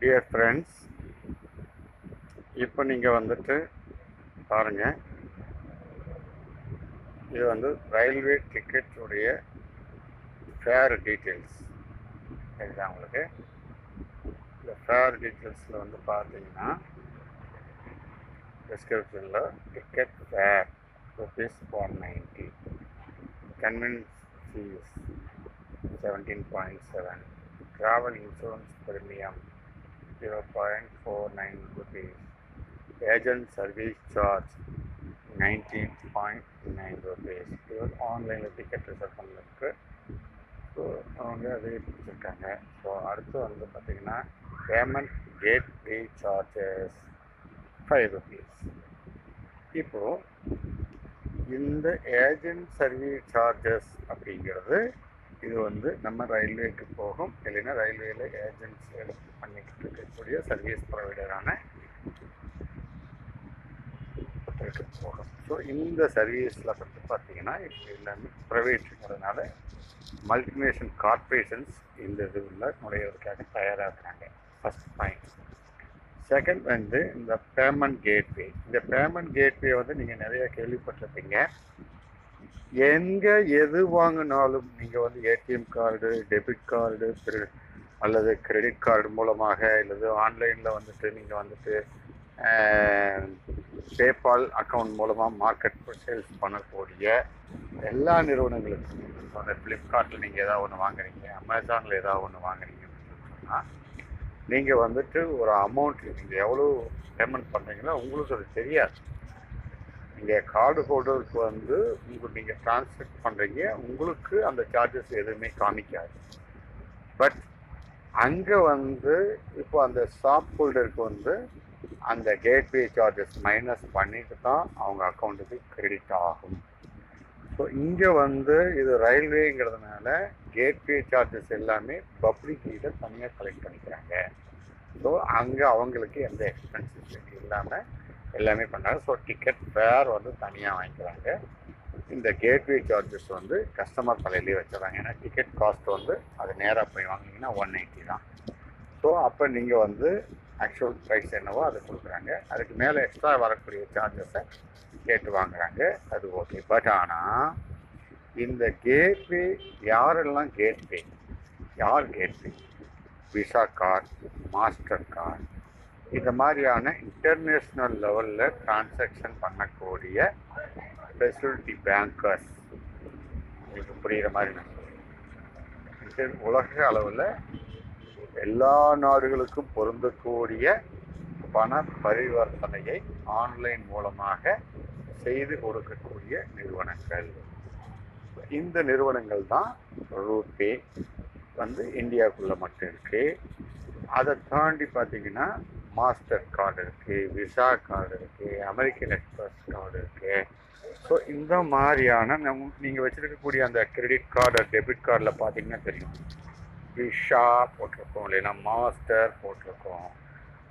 Dear friends, இப்போ நீங்கள் வந்துட்டு பாருங்கள், இது வந்து ரயில்வே டிக்கெட்டுடைய ஃபேர் டீட்டெயில்ஸ். சரிதான் உங்களுக்கு. இந்த ஃபேர் டீட்டெயில்ஸில் வந்து பார்த்தீங்கன்னா டிஸ்கிரிப்ஷனில் ticket fair ₹190, convenience fees 17.7, travel insurance premium ₹0.49, agent service charge ₹19.9. இது ஆன்லைனில் டிக்கெட் ரிசர்வ் பண்ணதுக்கு ஸோ அவங்க அதே பிடிச்சிருக்காங்க. ஸோ அடுத்து வந்து பார்த்திங்கன்னா பேமெண்ட் கேட்வே சார்ஜஸ் ₹5. இப்போது இந்த ஏஜென்ட் சர்வீஸ் சார்ஜஸ் அப்படிங்கிறது இது வந்து நம்ம ரயில்வேக்கு போகும், இல்லைன்னா ரயில்வேயில் ஏஜென்ட்ஸ் எடுத்து பண்ணிக்கிட்டு இருக்கக்கூடிய சர்வீஸ் ப்ரொவைடரான போகும். ஸோ இந்த சர்வீஸில் வந்து பார்த்தீங்கன்னா இப்போ எல்லாமே ப்ரைவேட்டுங்கிறதுனால மல்டிநேஷனல் கார்பரேஷன்ஸ் இந்த இது உள்ள நுழைவதற்காக தயாராக இருக்காங்க. First point. செகண்ட் வந்து இந்த பேமெண்ட் கேட்வே. இந்த பேமெண்ட் கேட்வே வந்து நீங்கள் நிறைய கேள்விப்பட்டிருப்பீங்க. எங்கே எது வாங்கினாலும் நீங்கள் வந்து ஏடிஎம் கார்டு, டெபிட் கார்டு அல்லது கிரெடிட் கார்டு மூலமாக அல்லது ஆன்லைனில் வந்துட்டு நீங்கள் வந்துட்டு பேபால் அக்கௌண்ட் மூலமாக மார்க்கெட் சேல்ஸ் பண்ணக்கூடிய எல்லா நிறுவனங்களுக்கும், அந்த ஃப்ளிப்கார்ட்டில் நீங்கள் ஏதாவது ஒன்று வாங்குறீங்க, அமேசானில் ஏதாவது ஒன்று வாங்குறீங்கன்னு சொன்னால் நீங்கள் வந்துட்டு ஒரு அமௌண்ட் நீங்கள் எவ்வளோ பேமெண்ட் பண்ணுறீங்களோ உங்களுக்கு அது தெரியாது. நீங்கள் கார்டு ஹோல்டருக்கு வந்து நீங்கள் ட்ரான்ஸ்ஃபர் பண்ணுறீங்க, உங்களுக்கு அந்த சார்ஜஸ் எதுவுமே காமிக்காது. பட் அங்கே வந்து இப்போ அந்த ஷாப் ஹோல்டருக்கு வந்து அந்த கேட்வே சார்ஜஸ் மைனஸ் பண்ணிட்டு தான் அவங்க அக்கௌண்ட்டுக்கு கிரெடிட் ஆகும். ஸோ இங்கே வந்து இது ரயில்வேங்கிறதுனால கேட்வே சார்ஜஸ் எல்லாமே பப்ளிக் கிட்ட தனியாக கலெக்ட் பண்ணிக்கிறாங்க. ஸோ அங்கே அவங்களுக்கு எந்த எக்ஸ்பென்சஸ் இல்லாமல் எல்லாமே பண்ணாங்க. ஸோ டிக்கெட் ஃபேர் வந்து தனியாக வாங்கிக்கிறாங்க. இந்த கேட்வே சார்ஜஸ் வந்து கஸ்டமர் தலையிலே வச்சுறாங்க. ஏன்னா டிக்கெட் காஸ்ட் வந்து அது நேராக போய் வாங்கினீங்கன்னா 190 தான். ஸோ அப்போ நீங்கள் வந்து ஆக்சுவல் ப்ரைஸ் என்னவோ அதை கொடுக்குறாங்க. அதுக்கு மேலே எக்ஸ்ட்ரா வரக்கூடிய சார்ஜஸை கேட்டு வாங்குறாங்க. அது ஓகே. பட் ஆனால் இந்த கேட்வே யாரெல்லாம் கேட்வே, யார் gateway? Visa card, master card, இந்த மாதிரியான இன்டர்நேஷ்னல் லெவலில் டிரான்சாக்ஷன் பண்ணக்கூடிய ஃபெசிலிட்டி பேங்கர்ஸ், உங்களுக்கு புரிகிற மாதிரி நான் சொல்கிறேன். உலக அளவில் எல்லா நாடுகளுக்கும் பொருந்தக்கூடிய பண பரிவர்த்தனையை ஆன்லைன் மூலமாக செய்து கொடுக்கக்கூடிய நிறுவனங்கள். இந்த நிறுவனங்கள் தான் ரூபே வந்து இந்தியாவுக்குள்ளே மட்டும் இருக்குது. அதை தாண்டி பார்த்தீங்கன்னா மாஸ்டர் கார்டு இருக்குது, விசா கார்டு இருக்குது, அமெரிக்கன் எக்ஸ்பிரஸ் கார்டு இருக்குது. ஸோ இந்த மாதிரியான நீங்கள் வச்சுருக்கக்கூடிய அந்த கிரெடிட் கார்டு, டெபிட் கார்டில் பார்த்தீங்கன்னா தெரியும், விஷா போட்டிருக்கோம், இல்லைன்னா மாஸ்டர் போட்டிருக்கோம்.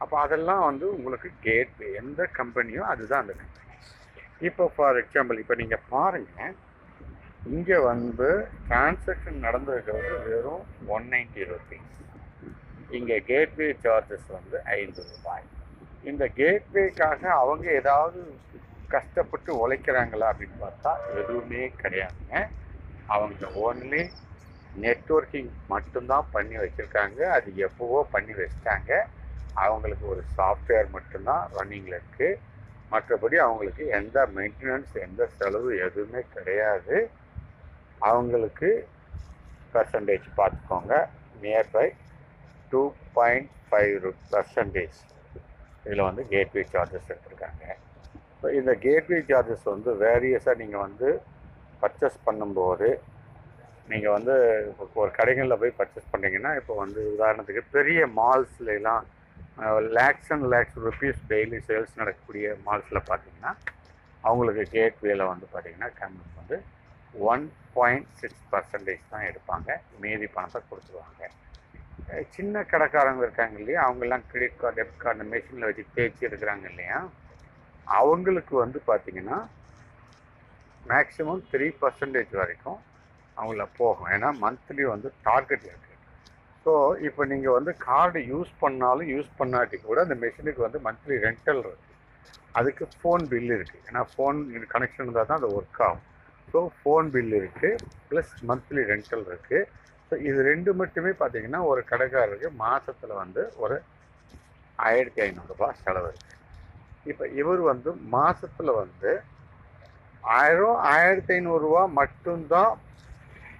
அப்போ அதெல்லாம் வந்து உங்களுக்கு கேட்வே, எந்த கம்பெனியோ அதுதான் அந்த கம்பெனி. இப்போ ஃபார் எக்ஸாம்பிள் இப்போ நீங்கள் பாருங்கள், இங்கே வந்து டிரான்சாக்ஷன் நடந்திருக்கிறது வெறும் ₹190. இங்கே கேட்வே சார்ஜஸ் வந்து ₹5. இந்த கேட்வேக்காக அவங்க ஏதாவது கஷ்டப்பட்டு உழைக்கிறாங்களா அப்படின்னு பார்த்தா எதுவுமே கிடையாதுங்க. அவங்க ஓன்லி நெட்வொர்க்கிங் மட்டும்தான் பண்ணி வச்சுருக்காங்க. அது எப்போவோ பண்ணி வச்சுட்டாங்க. அவங்களுக்கு ஒரு சாஃப்ட்வேர் மட்டும்தான் ரன்னிங்கில் இருக்குது. மற்றபடி அவங்களுக்கு எந்த மெயின்டெனன்ஸ், எந்த செலவு எதுவுமே கிடையாது. அவங்களுக்கு பர்சன்டேஜ் பார்த்துக்கோங்க, நியர்பை 2.5% இதில் வந்து கேட்வே சார்ஜஸ் எடுத்துருக்காங்க. ஸோ இந்த கேட்வே சார்ஜஸ் வந்து வேரியஸாக நீங்கள் வந்து பர்ச்சேஸ் பண்ணும்போது, நீங்கள் வந்து இப்போ ஒரு கடைகளில் போய் பர்ச்சேஸ் பண்ணுறீங்கன்னா, இப்போ வந்து உதாரணத்துக்கு பெரிய மால்ஸ்லாம் lakhs and lakhs rupees daily sales நடக்கக்கூடிய மால்ஸில் பார்த்தீங்கன்னா அவங்களுக்கு கேட்வேல வந்து பார்த்தீங்கன்னா கம்மி வந்து 1.6% தான் எடுப்பாங்க. மீதி பணத்தை கொடுத்துருவாங்க. சின்ன கடைக்காரங்க இருக்காங்க இல்லையா, அவங்கெல்லாம் கிரெடிட் கார்டு, டெபிட் கார்டு மெஷினில் வச்சு தேய்ச்சி எடுக்கிறாங்க இல்லையா, அவங்களுக்கு வந்து பார்த்திங்கன்னா மேக்ஸிமம் 3% வரைக்கும் அவங்கள போகும். ஏன்னா மந்த்லி வந்து டார்கெட் இருக்குது. ஸோ இப்போ நீங்கள் வந்து கார்டு யூஸ் பண்ணாலும் யூஸ் பண்ணாட்டி கூட அந்த மெஷினுக்கு வந்து மந்த்லி ரெண்டல் இருக்குது. அதுக்கு ஃபோன் பில் இருக்குது. ஏன்னா ஃபோன் கனெக்ஷன் இருந்தால் தான் அது ஒர்க் ஆகும். ஸோ ஃபோன் பில் இருக்குது, ப்ளஸ் மந்த்லி ரெண்டல் இருக்குது. ஸோ இது ரெண்டு மட்டுமே பார்த்தீங்கன்னா ஒரு கடைக்காரருக்கு மாதத்தில் வந்து ஒரு 1500 செலவு இருக்குது. இப்போ இவர் வந்து மாதத்தில் வந்து 1500 மட்டும்தான்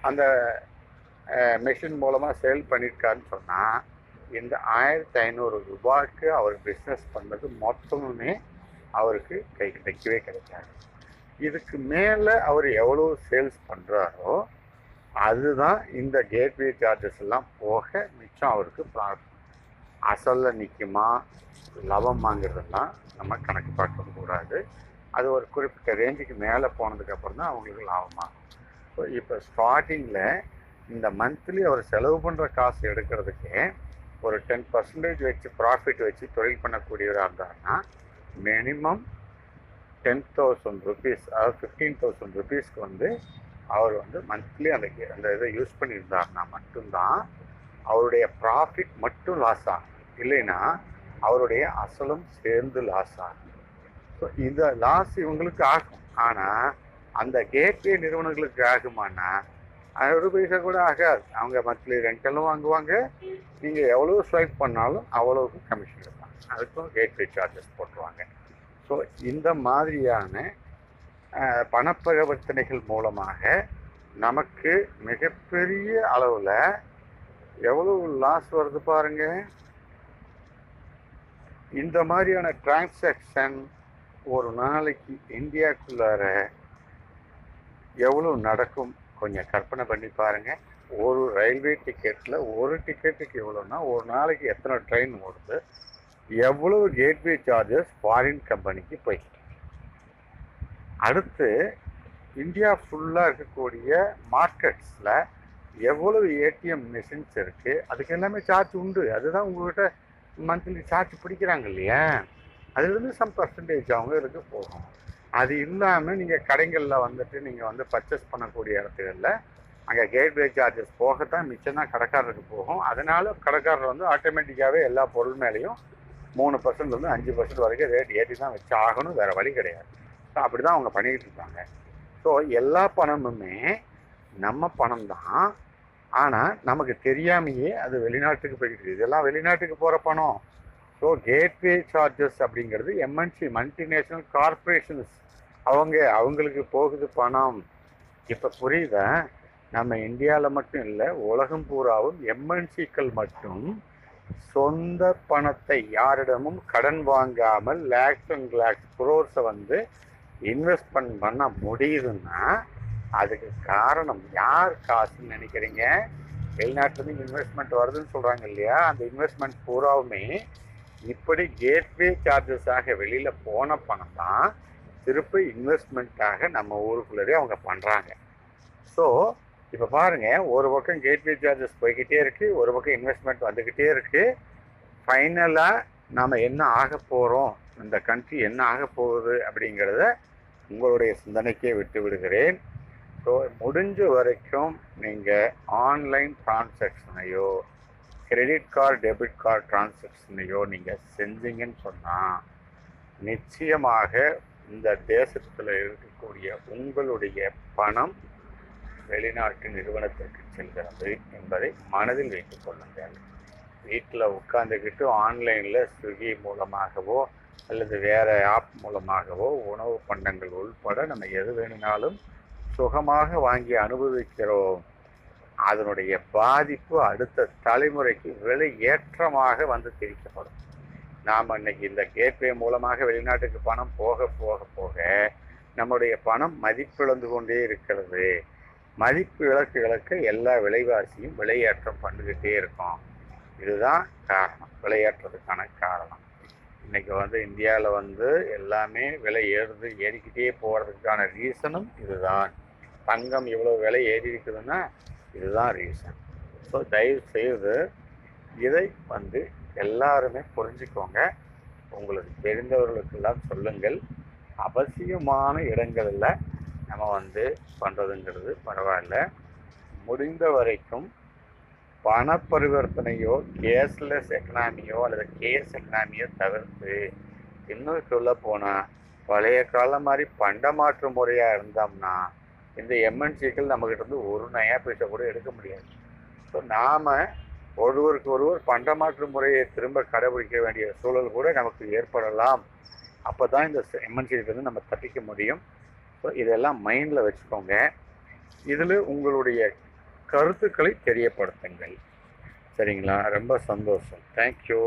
அந்த மெஷின் மூலமாக சேல் பண்ணியிருக்காருன்னு சொன்னால், இந்த 1500 அவர் பிஸ்னஸ் பண்ணது மொத்தமுமே அவருக்கு கை கிடைக்கவே கிடைக்காது. இதுக்கு மேலே அவர் எவ்வளோ சேல்ஸ் பண்ணுறாரோ அதுதான் இந்த கேட்வே சார்ஜஸ் எல்லாம் போக மிச்சம் அவருக்கு ப்ராஃபிட். அசலில் நிற்குமா லாபம் வாங்கிறதெல்லாம் நம்ம கணக்கு பார்க்க கூடாது. அது ஒரு குறிப்பிட்ட ரேஞ்சுக்கு மேலே போனதுக்கப்புறம் தான் அவங்களுக்கு லாபமாகும். ஸோ இப்போ ஸ்டார்டிங்கில் இந்த மந்த்லி அவர் செலவு பண்ணுற காசு எடுக்கிறதுக்கே ஒரு 10% வச்சு ப்ராஃபிட் வச்சு தொழில் பண்ணக்கூடியவராக இருந்தாருன்னா மினிமம் 10,000 rupees, அதாவது 15,000 rupeesக்கு வந்து அவர் வந்து மந்த்லி அந்த இதை யூஸ் பண்ணியிருந்தாருன்னா மட்டும்தான் அவருடைய ப்ராஃபிட் மட்டும் லாஸ் ஆகும். இல்லைன்னா அவருடைய அசலும் சேர்ந்து லாஸ் ஆகும். ஸோ இந்த லாஸ் இவங்களுக்கு ஆகும். ஆனால் அந்த கேட்வே நிறுவனங்களுக்கு ஆகுமானா ஒரு பைசா கூட ஆகாது. அவங்க மந்த்லி ரெண்டலும் வாங்குவாங்க. நீங்கள் எவ்வளோ ஸ்வைப் பண்ணாலும் அவ்வளோக்கு கமிஷன் எடுப்பாங்க. அதுக்கும் கேட்வே சார்ஜஸ் போட்டுருவாங்க. ஸோ இந்த மாதிரியான பணப்பரிவர்த்தனைகள் மூலமாக நமக்கு மிகப்பெரிய அளவில் எவ்வளோ லாஸ் வருது பாருங்க. இந்த மாதிரியான டிரான்சாக்ஷன் ஒரு நாளைக்கு இந்தியாவுக்குள்ளார எவ்வளோ நடக்கும் கொஞ்சம் கற்பனை பண்ணி பாருங்கள். ஒரு ரயில்வே டிக்கெட்டில் ஒரு டிக்கெட்டுக்கு எவ்வளோன்னா ஒரு நாளைக்கு எத்தனை ட்ரெயின் ஓடுது, எவ்வளோ கேட்வே சார்ஜஸ் ஃபாரின் கம்பெனிக்கு போய்கிட்டு. அடுத்து இந்தியா ஃபுல்லாக இருக்கக்கூடிய மார்க்கெட்ஸில் எவ்வளவு ஏடிஎம் மிஷின்ஸ் இருக்குது, அதுக்கு எல்லாமே சார்ஜ் உண்டு. அதுதான் உங்கள்கிட்ட மந்த்லி சார்ஜ் பிடிக்கிறாங்க இல்லையா, அதுலேருந்து சம் பர்சன்டேஜ் அவங்களுக்கு போகும். அது இல்லாமல் நீங்கள் கடைகளில் வந்துட்டு நீங்கள் வந்து பர்ச்சேஸ் பண்ணக்கூடிய இடத்துகளில் அங்கே கேட்வே சார்ஜஸ் போகத்தான் மிச்சம் தான் கடைக்காரருக்கு போகும். அதனால கடைக்காரர் வந்து ஆட்டோமேட்டிக்காகவே எல்லா பொருள் மேலேயும் 3% 5% வரைக்கும் ரேட் ஏற்றி தான் வச்சு ஆகணும், வேறு வழி கிடையாது. ஸோ அப்படி தான் அவங்க பண்ணிக்கிட்டு இருக்காங்க. ஸோ எல்லா பணமுமே நம்ம பணம் தான், ஆனால் நமக்கு தெரியாமையே அது வெளிநாட்டுக்கு போய்கிட்டு. இதெல்லாம் வெளிநாட்டுக்கு போகிற பணம். ஸோ கேட்வே சார்ஜஸ் அப்படிங்கிறது எம்என்சி மல்டிநேஷ்னல் கார்பரேஷன்ஸ் அவங்களுக்கு போகுது பணம். இப்போ புரியுதா? நம்ம இந்தியாவில் மட்டும் இல்லை, உலகம் பூராவும் எம்என்சிக்கள் மட்டும் சொந்த பணத்தை யாரிடமும் கடன் வாங்காமல் லேக்ஸ் அண்ட் லேக்ஸ் குரோர்ஸை வந்து இன்வெஸ்ட்மெண்ட் பண்ண முடியுதுன்னா அதுக்கு காரணம் யார் காசுன்னு நினைக்கிறீங்க? வெளிநாட்டிலேருந்து இன்வெஸ்ட்மெண்ட் வருதுன்னு சொல்கிறாங்க இல்லையா, அந்த இன்வெஸ்ட்மெண்ட் பூராவுமே இப்படி கேட்வே சார்ஜஸாக வெளியில் போன பணம் தான் திருப்பி இன்வெஸ்ட்மெண்ட்டாக நம்ம ஊருக்குள்ளே அவங்க பண்ணுறாங்க. ஸோ இப்போ பாருங்கள், ஒரு பக்கம் கேட்வே சார்ஜஸ் போய்கிட்டே இருக்குது, ஒரு பக்கம் இன்வெஸ்ட்மெண்ட் வந்துக்கிட்டே இருக்குது. ஃபைனலாக நாம் என்ன ஆக போகிறோம், இந்த கண்ட்ரி என்ன ஆக போகுது அப்படிங்கிறத உங்களுடைய சிந்தனைக்கே விட்டு விடுகிறேன். ஸோ முடிஞ்ச வரைக்கும் நீங்கள் ஆன்லைன் டிரான்சாக்ஷனையோ கிரெடிட் கார்டு டெபிட் கார்டு டிரான்சாக்ஷனையோ நீங்கள் செஞ்சீங்கன்னு சொன்னால் நிச்சயமாக இந்த தேசத்தில் இருக்கக்கூடிய உங்களுடைய பணம் வெளிநாட்டு நிறுவனத்திற்கு செல்கிறது என்பதை மனதில் வைத்துக் கொள்ளுங்கள். வீட்டில் உட்காந்துக்கிட்டு ஆன்லைனில் ஸ்விக்கி மூலமாகவோ அல்லது வேறு ஆப் மூலமாகவோ உணவு பண்டங்கள் உள்பட நம்ம எது வேணுனாலும் சுகமாக வாங்கி அனுபவிக்கிறோம். அதனுடைய பாதிப்பு அடுத்த தலைமுறைக்கு விலை ஏற்றமாக வந்து திரிக்கப்படும். நாம் இன்னைக்கு இந்த கேட்வே மூலமாக வெளிநாட்டுக்கு பணம் போக போக போக நம்முடைய பணம் மதிப்பிழந்து கொண்டே இருக்கிறது. மதிப்பு இழக்க எல்லா விலைவாசியும் விலையேற்றம் பண்ணிக்கிட்டே இருக்கும். இதுதான் காரணம், விலையேற்றத்துக்கான காரணம். இன்னைக்கு வந்து இந்தியாவில் வந்து எல்லாமே விலை ஏறிக்கிட்டே போகிறதுக்கான ரீசனும் இதுதான். தங்கம் இவ்வளோ விலை ஏறி இருக்குதுன்னா இதுதான் ரீசன். ஸோ தயவு செய்து இதை வந்து எல்லாருமே புரிஞ்சுக்கோங்க. உங்களுக்கு தெரிந்தவர்களுக்கெல்லாம் சொல்லுங்கள். அவசியமான இடங்களில் நம்ம வந்து பண்ணுறதுங்கிறது பரவாயில்ல. முடிந்த வரைக்கும் பண பரிவர்த்தனையோ கேஷ்லெஸ் எக்கனாமியோ அல்லது கேஸ் எக்கனாமியோ தவிர்த்து இன்னும் சொல்ல போனால் பழைய காலம் மாதிரி பண்டமாற்று முறையாக இருந்தோம்னா இந்த எம்என்சிக்கள் நம்மக்கிட்ட இருந்து ஒரு நயா பைசா கூட எடுக்க முடியாது. ஸோ நாம் ஒருவருக்கு ஒருவர் பண்டமாற்று முறையை திரும்ப கடைபிடிக்க வேண்டிய சூழல் கூட நமக்கு ஏற்படலாம். அப்போ தான் இந்த எம்என்சியிலிருந்து நம்ம தப்பிக்க முடியும். ஸோ இதெல்லாம் மைண்டில் வச்சுக்கோங்க. இதில் உங்களுடைய கருத்துக்களை தெரியப்படுத்துங்கள். சரிங்களா? ரொம்ப சந்தோஷம். தேங்க்யூ.